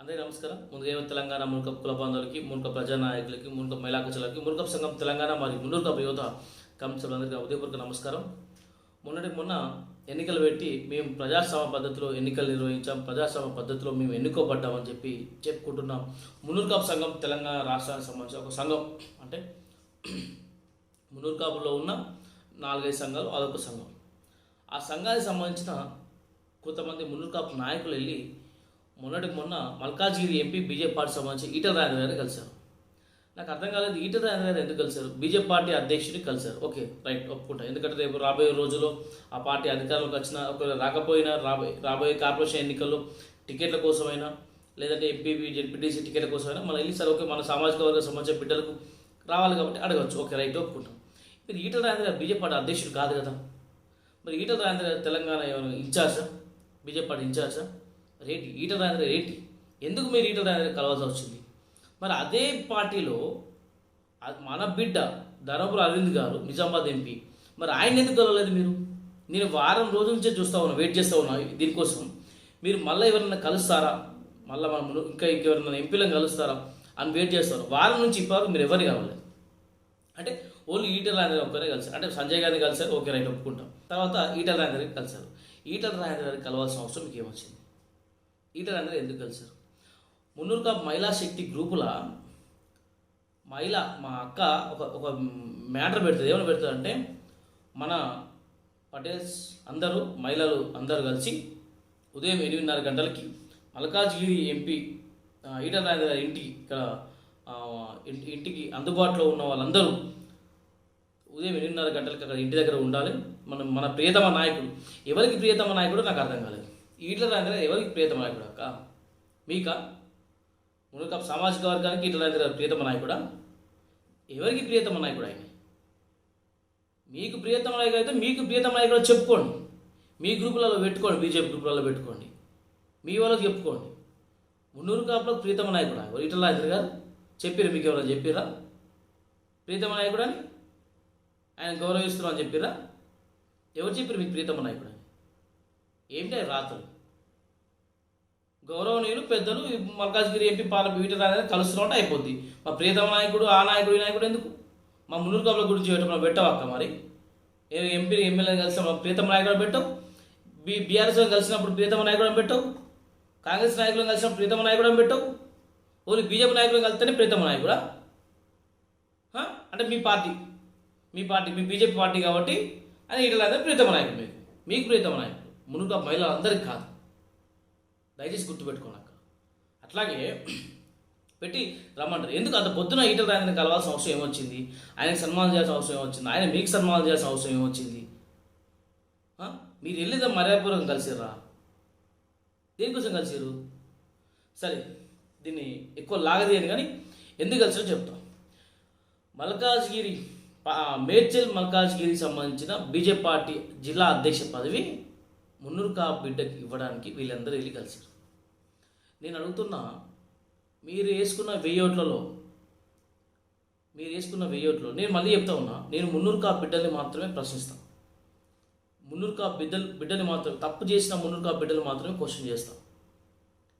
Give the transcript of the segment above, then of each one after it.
అందరికీ నమస్కారం. ముందుగా తెలంగాణ మున్కప్ కుల బాంధవులకి, మున్కప్ ప్రజానాయకులకి, మున్కప్ మహిళా కక్షలకి, మున్కప్ సంఘం తెలంగాణ మరియు మున్నూరు యువత కమిషన్లందరికీ ఉదయపూర్వక నమస్కారం. మొన్న ఎన్నికలు పెట్టి మేము ప్రజాస్వామ్య పద్ధతిలో ఎన్నికలు నిర్వహించాం, ప్రజాస్వామ్య పద్ధతిలో మేము ఎన్నుకోబడ్డామని చెప్పుకుంటున్నాం. మున్నూరు సంఘం తెలంగాణ రాష్ట్రానికి సంబంధించిన ఒక సంఘం. అంటే మున్నూరు కాపులో ఉన్న 4-5 సంఘాలు, అదొక సంఘం. ఆ సంఘానికి సంబంధించిన కొంతమంది మున్నూరు కాపు నాయకులు వెళ్ళి మొన్న మల్కాజ్గిరి ఎంపీ బీజేపీ పార్టీ సంబంధించి ఈటల రాజేంద్ర గారిని కలిశారు. నాకు అర్థం కాలేదు, ఈటల రాజేంద్ర గారు ఎందుకు కలిశారు? బీజేపీ పార్టీ అధ్యక్షుడిని కలిశారు. ఓకే, రైట్, ఒప్పుకుంటా. ఎందుకంటే రేపు రాబోయే రోజుల్లో ఆ పార్టీ అధికారంలోకి వచ్చినా, ఒకవేళ రాకపోయినా రాబోయే కార్పొరేషన్ ఎన్నికల్లో టికెట్ల కోసమైనా, లేదంటే ఎంపీ జెడ్పీటీసీ టికెట్ల కోసమైనా మనం వెళ్ళి సార్ ఓకే, మన సామాజిక వర్గం సంబంధించిన బిడ్డలకు రావాలి కాబట్టి అడగచ్చు. ఓకే, రైట్, ఒప్పుకుంటాం. ఇప్పుడు ఈటల రాజేంద్ర గారు బీజేపీ పార్టీ అధ్యక్షుడు కాదు కదా. మరి ఈటల రాజేంద్ర గారు తెలంగాణ ఇన్ఛార్జా, బీజేపీ పార్టీ ఇన్ఛార్జా? రేటి ఈటల రాజేంద్ర రేటి ఎందుకు మీరు ఈటల రాజేంద్ర కలవాల్సి వచ్చింది? మరి అదే పార్టీలో మన బిడ్డ ధర్మపురి అరవింద్ గారు నిజామాబాద్ ఎంపీ, మరి ఆయన ఎందుకు కలవలేదు మీరు? నేను వారం రోజుల నుంచే చూస్తూ ఉన్నా, వెయిట్ చేస్తూ ఉన్నా దీనికోసం. మీరు మళ్ళీ ఎవరైనా కలుస్తారా, మళ్ళీ మనం ఇంకా ఎవరైనా ఎంపీలను కలుస్తారా అని వెయిట్ చేస్తారు. వారం నుంచి ఇప్పటివరకు మీరు ఎవరు కావాలి అంటే ఓన్లీ ఈటల రాజేంద్ర ఒక్కరే కలిసారు. అంటే సంజయ్ గారిని కలిసారు, ఓకే రైట్, ఒప్పుకుంటాం. తర్వాత ఈటల రాజేంద్రకి కలిసారు. ఈటల రాజేంద్ర గారికి కలవాల్సిన అవసరం మీకు ఏమొచ్చింది? ఈటల రాజేంద్ర ఎందుకు కలిసారు? మున్నూరు కాపు మహిళా శక్తి గ్రూపుల మా అక్క ఒక మ్యాటర్ పెడుతుంది. ఏమైనా పెడుతుంది అంటే, మన పటేల్స్ అందరూ మహిళలు అందరూ కలిసి ఉదయం 8:30 గంటలకి మల్కాజ్గిరి ఎంపీ ఈటల రాజేంద్ర గారి ఇంటికి అందుబాటులో ఉన్న వాళ్ళందరూ ఉదయం 8:30 గంటలకి అక్కడ ఇంటి దగ్గర ఉండాలి. మన ప్రియతమ నాయకుడు, ఎవరికి ప్రియతమ నాయకుడు నాకు అర్థం కాలేదు. ఈటల రాజేంద్ర ఎవరికి ప్రియతమ నాయకుడు అక్క? మీకా? మున్నూరు కాపు సామాజిక వర్గానికి ఈటల రాజేంద్ర ప్రియతమ నాయకుడా? ఎవరికి ప్రియతమ నాయకుడు ఆయన? మీకు ప్రియతమ నాయకుడు అయితే మీకు ప్రియతమ నాయకుడు చెప్పుకోండి, మీ గ్రూపులలో పెట్టుకోండి, బీజేపీ గ్రూపులలో పెట్టుకోండి, మీ వాళ్ళకి చెప్పుకోండి. మున్నూరు కాపులకు ప్రియతమ నాయకుడా ఈటల రాజేంద్ర గారు? చెప్పిరా? మీకు ఎవరైనా చెప్పిరా ప్రియతమ నాయకుడు అని? ఆయన గౌరవిస్తున్నామని చెప్పిరా? ఎవరు చెప్పారు మీకు ప్రియతమ నాయకుడు అని? ఏమిటి రాత్రులు గౌరవనీయులు పెద్దలు మల్కాజ్గిరి ఎంపీ ఈటల రాజేంద్ర కలుస్తున్నట్టు అయిపోద్ది. మా ప్రియతమ నాయకుడు ఆ నాయకుడు ఈ నాయకుడు ఎందుకు? మా మున్నూరు కాపుల గురించి మనం పెట్టవక్క. మరి ఎంపీ ఎమ్మెల్యే కలిసిన ప్రియతమ నాయకుడు పెట్టవు, బీఆర్ఎస్ కలిసినప్పుడు ప్రియతమ నాయకుడు పెట్టవు, కాంగ్రెస్ నాయకులను కలిసినప్పుడు ప్రియతమ నాయకుడు పెట్టవు, ఓన్లీ బీజేపీ నాయకులను కలిస్తేనే ప్రియతమ నాయకుడా? అంటే మీ బీజేపీ పార్టీ కాబట్టి అని ఈటల రాజేంద్ర ప్రియతమ నాయకుడు. మీకు ప్రియతమ నాయకుడు మున్నూరు కాపు మహిళలు అందరికీ కాదు, దయచేసి గుర్తుపెట్టుకోనాక. అట్లాగే పెట్టి రమ్మంటారు. ఎందుకు అంత పొద్దున ఈటల రాజేంద్ర కలవాల్సిన అవసరం ఏమొచ్చింది? ఆయనకు సన్మానం చేయాల్సిన అవసరం ఏమొచ్చింది? ఆయన మీకు సన్మానం చేయాల్సిన అవసరం ఏమొచ్చింది? మీరు వెళ్ళేదా మర్యాదపూర్వకం కలిసిర్రా? దేనికోసం కలిసిరు? సరే, దీన్ని ఎక్కువ లాగదేయను కానీ ఎందుకు కలిసిరో చెప్తాం. మేడ్చల్ మల్కాజ్గిరికి సంబంధించిన బీజేపీ పార్టీ జిల్లా అధ్యక్ష పదవి మున్నూరు కాపు బిడ్డకి ఇవ్వడానికి వీళ్ళందరూ వెళ్ళి కలిసారు. నేను అడుగుతున్నా, మీరు వేసుకున్న 1000 ఓట్లలో నేను మళ్ళీ చెప్తా ఉన్నా, నేను మున్నూరు కాపు బిడ్డల్ని మాత్రమే ప్రశ్నిస్తాను. మున్నూరు కాపు బిడ్డలు మాత్రమే, తప్పు చేసిన మున్నూరు కాపు బిడ్డలు మాత్రమే క్వశ్చన్ చేస్తాం.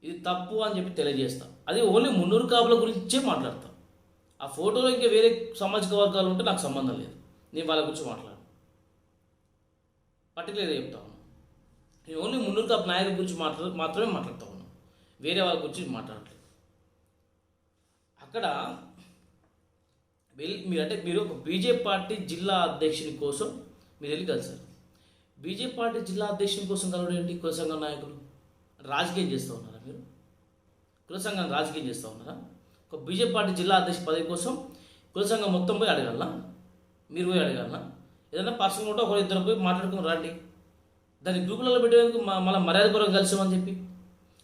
ఇది తప్పు అని చెప్పి తెలియజేస్తాం. అది ఓన్లీ మున్నూరు కాపుల గురించే మాట్లాడతాం. ఆ ఫోటోలో ఇంకా వేరే సామాజిక వర్గాలు ఉంటే నాకు సంబంధం లేదు, నేను వాళ్ళ గురించి మాట్లాడను. పర్టికులర్గా చెప్తా ఉన్నాను, నేను ఓన్లీ మున్నూరు కాపు నాయకుల గురించి మాత్రమే మాట్లాడుతూ ఉన్నాను, వేరే వాళ్ళ గురించి మాట్లాడట్లేదు. అక్కడ మీరు ఒక బీజేపీ పార్టీ జిల్లా అధ్యక్షుని కోసం మీరు వెళ్ళి కలిసారు. బీజేపీ పార్టీ జిల్లా అధ్యక్షుని కోసం కలవడం ఏంటి? కుల సంఘం నాయకులు రాజకీయం చేస్తూ ఉన్నారా? మీరు కుల సంఘాన్ని రాజకీయం చేస్తూ ఉన్నారా? ఒక బీజేపీ పార్టీ జిల్లా అధ్యక్ష పదవి కోసం కుల సంఘం మొత్తం పోయి అడగాలనా? మీరు పోయి అడగాలనా? ఏదైనా పర్సనల్ ఉంటే ఒకరు ఇద్దరు పోయి మాట్లాడుకుని రండి. దాన్ని గ్రూపులలో పెట్టేందుకు మళ్ళీ మర్యాదపూర్వకం కలిసామని చెప్పి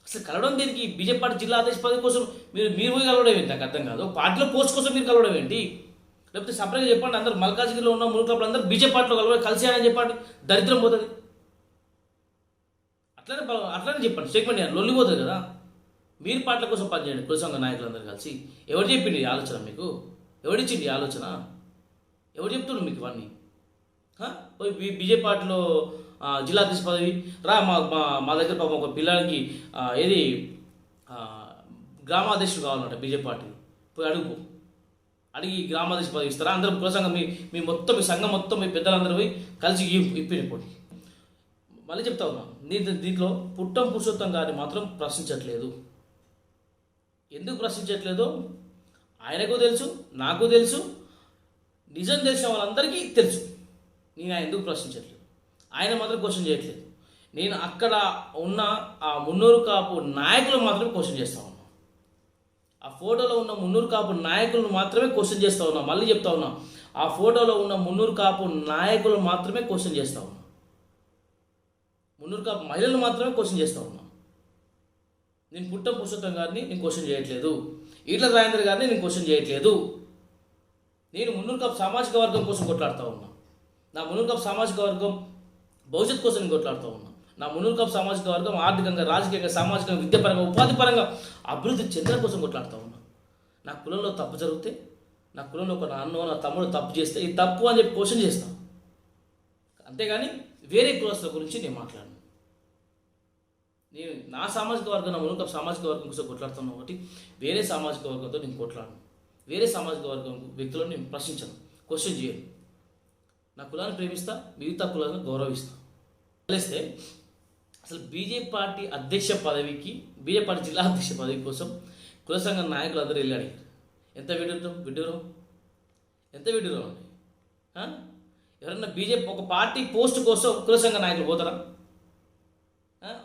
అసలు కలవడం దేనికి? బీజేపీ పార్టీ జిల్లా అధ్యక్ష పదవి కోసం మీరు పోయి కలవడం ఏంటి? నాకు అర్థం కాదు. పార్టీలో పోస్ట్ కోసం మీరు కలవడం ఏంటి? లేకపోతే సపరేట్గా చెప్పండి, అందరూ మల్కాజ్గిరిలో ఉన్న మున్నూరు కాపులు అందరూ బీజేపీ పార్టీలో కలిసాయని చెప్పండి, దరిద్రం పోతుంది. అట్లనే చెప్పండి, స్టేట్మెంట్ లొల్లి పోతుంది కదా. మీరు పార్టీల కోసం పనిచేయండి, కుల సంఘ నాయకులందరూ కలిసి. ఎవరు చెప్పింది ఈ ఆలోచన మీకు? ఎవరిచ్చింది ఈ ఆలోచన? ఎవరు చెప్తున్నారు మీకు ఇవన్నీ? బీజేపీ పార్టీలో జిల్లా అధ్యక్ష పదవి రా, మా దగ్గర పాపం ఒక పిల్లలకి ఏది గ్రామాధ్యక్షుడు కావాలంట బీజేపీ పార్టీ. పోయి అడిగి గ్రామాధ్యక్ష పదవి ఇస్తారా? అందరూ కుల సంఘం మీ మొత్తం మీ సంఘం మొత్తం మీ పెద్దలందరూ పోయి కలిసి ఇప్పిపోండి. మళ్ళీ చెప్తా ఉన్నా, దీంట్లో పుట్టం పురుషోత్తం గారిని మాత్రం ప్రశ్నించట్లేదు. ఎందుకు ప్రశ్నించట్లేదో ఆయనకు తెలుసు, నాకు తెలుసు, నిజం తెలిసిన వాళ్ళందరికీ తెలుసు. నేను ఆయన ఎందుకు ప్రశ్నించట్లేదు, ఆయన మాత్రం క్వశ్చన్ చేయట్లేదు. నేను అక్కడ ఉన్న ఆ మున్నూరు కాపు నాయకులు మాత్రమే క్వశ్చన్ చేస్తూ ఉన్నా. ఆ ఫోటోలో ఉన్న మున్నూరు కాపు నాయకులను మాత్రమే క్వశ్చన్ చేస్తూ ఉన్నా. మళ్ళీ చెప్తా ఉన్నా, ఆ ఫోటోలో ఉన్న మున్నూరు కాపు నాయకులు మాత్రమే క్వశ్చన్ చేస్తూ ఉన్నా. మున్నూరు కాపు మహిళలు మాత్రమే క్వశ్చన్ చేస్తూ ఉన్నా. నేను పుట్టం పురుషోత్తం గారిని నేను క్వశ్చన్ చేయట్లేదు, ఈట్ల రాజేంద్ర గారిని నేను క్వశ్చన్ చేయట్లేదు. నేను మున్నూరు కాపు సామాజిక వర్గం కోసం కొట్లాడుతూ ఉన్నా. నా మున్నూరు కాపు సామాజిక వర్గం భవిష్యత్తు కోసం నేను కొట్లాడుతూ ఉన్నా. నా మున్నూరు కాపు సామాజిక వర్గం ఆర్థికంగా, రాజకీయంగా, సామాజికంగా, విద్యాపరంగా, ఉపాధి పరంగా అభివృద్ధి చెందడం కోసం కొట్లాడుతూ ఉన్నా. నా కులంలో తప్పు జరిగితే, నా కులంలో ఒక అన్నో నా తమ్ముడు తప్పు చేస్తే ఈ తప్పు అని చెప్పి క్వశ్చన్ చేస్తాను. అంతేగాని వేరే కులస్తుల గురించి నేను మాట్లాడను. నేను నా సామాజిక వర్గం, నా మునుక సామాజిక వర్గం కోసం కొట్లాడుతున్నా. ఒకటి వేరే సామాజిక వర్గంతో నేను కొట్లాడను. వేరే సామాజిక వర్గం వ్యక్తులను నేను ప్రశ్నించను, క్వశ్చన్ చేయను. నా కులాన్ని ప్రేమిస్తా, మిగతా కులాలను గౌరవిస్తా. తెలిస్తే అసలు బీజేపీ పార్టీ అధ్యక్ష పదవికి, బీజేపీ పార్టీ జిల్లా అధ్యక్ష పదవి కోసం కుల సంఘం నాయకులు అందరూ వెళ్ళి అడిగారు. ఎంత విడ్డూరం ఎంత విడ్డూరం అండి. ఎవరన్నా బీజేపీ ఒక పార్టీ పోస్ట్ కోసం కుల సంఘ నాయకులు పోతారా?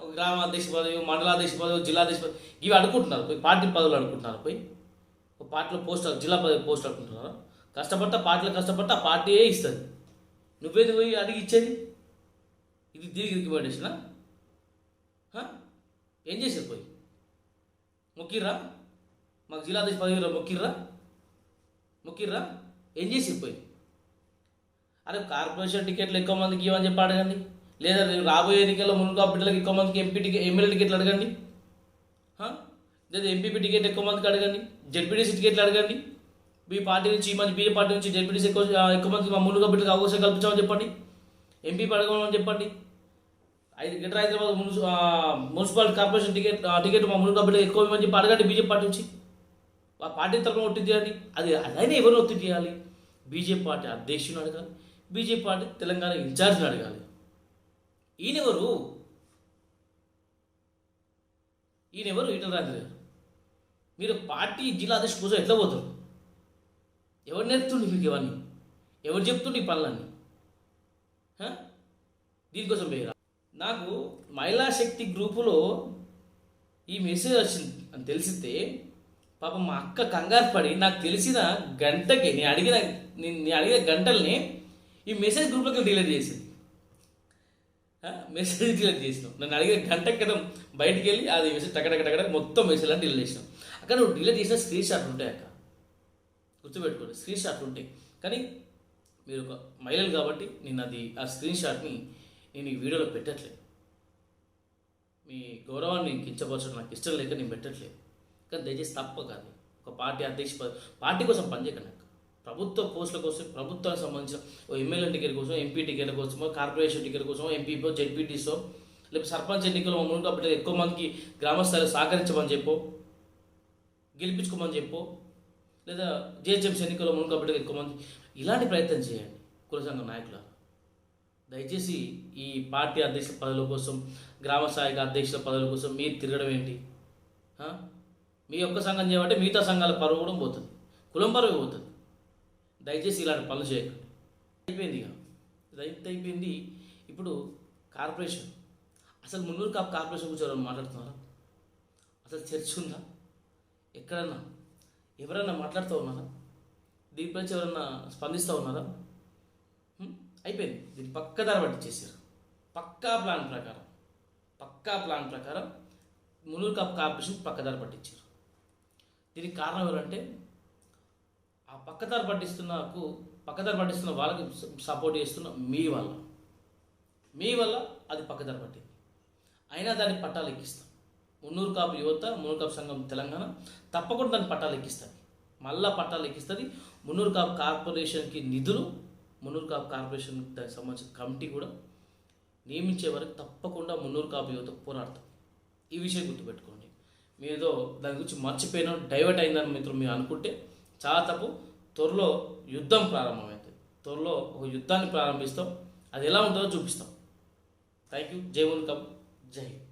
ఒక గ్రామాధ్యక్ష పదవి, మండలాధ్యక్ష పదవి, జిల్లాధ్యక్ష పదవి ఇవి అడుగుకుంటున్నారు. పోయి పార్టీ పదవులు అడుగుకుంటున్నారు. పోయి ఒక పార్టీలో పోస్ట్, జిల్లా పదవి పోస్ట్ అడుగుకుంటున్నారా? పార్టీలో కష్టపడితే ఆ పార్టీయే ఇస్తుంది. నువ్వేది పోయి అడిగి ఇచ్చేది? ఇది దీనికి రికమెండేషనా? ఏం చేసేది? పోయి మొక్కిర్రా? మాకు జిల్లాధ్యక్ష పదవిలో మొక్కిర్రా? ఏం చేసేది? పోయి అరే కార్పొరేషన్ టికెట్లు ఎక్కువ మందికి ఇవ్వని చెప్పి అడగండి. లేదా రాబోయే ఎన్నికల్లో మునుగా బిడ్డలకు ఎక్కువ మందికి ఎమ్మెల్యే టికెట్లు అడగండి. లేదా ఎంపీపీ టికెట్ ఎక్కువ మందికి అడగండి. జెడ్పీటీసీ టికెట్లు అడగండి. మీ పార్టీ నుంచి, మంచి బీజేపీ పార్టీ నుంచి జెడ్పీటీసీ ఎక్కువ మందికి మా మునుగా బిడ్డలకు అవకాశం కల్పించామని చెప్పండి. ఎంపీపీ అడగమని చెప్పండి. Greater Hyderabad municipal corporation ticket మా మునుగా బిడ్డలకు ఎక్కువ ఇవ్వని చెప్పి అడగండి. బీజేపీ పార్టీ నుంచి ఆ పార్టీ తరఫున ఒత్తిడి చేయాలి. అదైనా ఎవరిని ఒత్తిడి చేయాలి? బీజేపీ పార్టీ అధ్యక్షుని అడగాలి, బీజేపీ పార్టీ తెలంగాణ ఇన్ఛార్జ్ని అడగాలి. ఈయనెవరు ఈటల రాజేంద్ర గారు? మీరు పార్టీ జిల్లా అధ్యక్షుడు కోసం ఎట్లా పోతారు? ఎవరు నేర్పుతుండే మీకు ఇవన్నీ? ఎవరు చెప్తుండే ఈ పనులన్నీ? దీనికోసం పోయారా? నాకు మహిళా శక్తి గ్రూపులో ఈ మెసేజ్ వచ్చింది అని తెలిసితే పాపం మా అక్క కంగారు పడి నాకు తెలిసిన గంటకి నేను అడిగిన గంటల్ని ఈ మెసేజ్ గ్రూప్లోకి డిలీట్ చేసింది. మెసేజ్ డిలీట్ చేసినాం. నన్ను అడిగిన గంట క్రితం బయటికి వెళ్ళి అది మెసేజ్ టకటక మొత్తం మెసేజ్ అని డిలీట్ చేసినాం. అక్కడ నువ్వు డిలీట్ చేసిన స్క్రీన్ షాట్లు ఉంటాయి అక్క, గుర్తుపెట్టుకోండి. స్క్రీన్ షాట్లు ఉంటాయి. కానీ మీరు ఒక మహిళలు కాబట్టి నేను ఆ స్క్రీన్ షాట్ని నేను ఈ వీడియోలో పెట్టట్లేదు. మీ గౌరవాన్ని కించపరచడం నాకు ఇష్టం లేక నేను పెట్టట్లేదు. కానీ దయచేసి తప్ప కాదు, ఒక పార్టీ అధ్యక్ష పార్టీ కోసం పనిచేయకండి. ప్రభుత్వ పోస్టుల కోసం, ప్రభుత్వానికి సంబంధించిన ఓ ఎమ్మెల్యే టికెట్ కోసం, ఎంపీ టికెట్ల కోసమో, కార్పొరేషన్ టికెట్ కోసం, ఎంపీపో, జెడ్పీటీసో, లేకపోతే సర్పంచ్ ఎన్నికలు మునుగా బిడ్డలు ఎక్కువ మందికి గ్రామస్థాయిలో సహకరించమని చెప్పో, గెలిపించుకోమని చెప్పో, లేదా జిహెచ్ఎంసీ ఎన్నికల్లో మునుగా బిడ్డలు ఎక్కువ మంది ఇలాంటి ప్రయత్నం చేయండి. కుల సంఘ నాయకుల దయచేసి ఈ పార్టీ అధ్యక్షుల పదవుల కోసం, గ్రామ స్థాయిక అధ్యక్షుల పదవుల కోసం మీరు తిరగడం ఏంటి? మీ ఒక్క సంఘం చేయమంటే మిగతా సంఘాల పరువు కూడా పోతుంది, కులం పరువు పోతుంది. దయచేసి ఇలాంటి పనులు చేయకండి. అయిపోయింది, ఇక అయిపోయింది. ఇప్పుడు కార్పొరేషన్, అసలు మున్నూరు కాపు కార్పొరేషన్ గురించి ఎవరైనా మాట్లాడుతున్నారా? అసలు చర్చ ఉందా? ఎక్కడన్నా ఎవరన్నా మాట్లాడుతూ ఉన్నారా? దీనిపై ఎవరన్నా స్పందిస్తూ ఉన్నారా? అయిపోయింది. దీన్ని పక్కదారి పట్టించేసారు. పక్కా ప్లాన్ ప్రకారం మున్నూరు కాపు కార్పొరేషన్ పక్కదారి పట్టించారు. దీనికి కారణం ఎవరంటే ఆ పక్కదారి పట్టిస్తున్న వాళ్ళకి సపోర్ట్ చేస్తున్న మీ వల్ల అది పక్కదారి పట్టింది. అయినా దాన్ని పట్టాలు ఎక్కిస్తాం. మున్నూరు కాపు యువత, మున్నూరు కాపు సంఘం తెలంగాణ తప్పకుండా దాన్ని పట్టాలు ఎక్కిస్తుంది. మళ్ళా పట్టాలు ఎక్కిస్తుంది. మున్నూరు కాపు కార్పొరేషన్కి నిధులు, మున్నూరు కాపు కార్పొరేషన్ దానికి సంబంధించిన కమిటీ కూడా నియమించే వరకు తప్పకుండా మున్నూరు కాపు యువత పోరాడతాం. ఈ విషయం గుర్తుపెట్టుకోండి. మీదో దాని గురించి మర్చిపోయినా డైవర్ట్ అయిందని మిత్రులు మీరు అనుకుంటే చాలా తప్పు. త్వరలో యుద్ధం ప్రారంభమవుతుంది. త్వరలో ఒక యుద్ధాన్ని ప్రారంభిస్తాం. అది ఎలా ఉంటుందో చూపిస్తాం. Thank you. జై మునుకం. జై హింద్.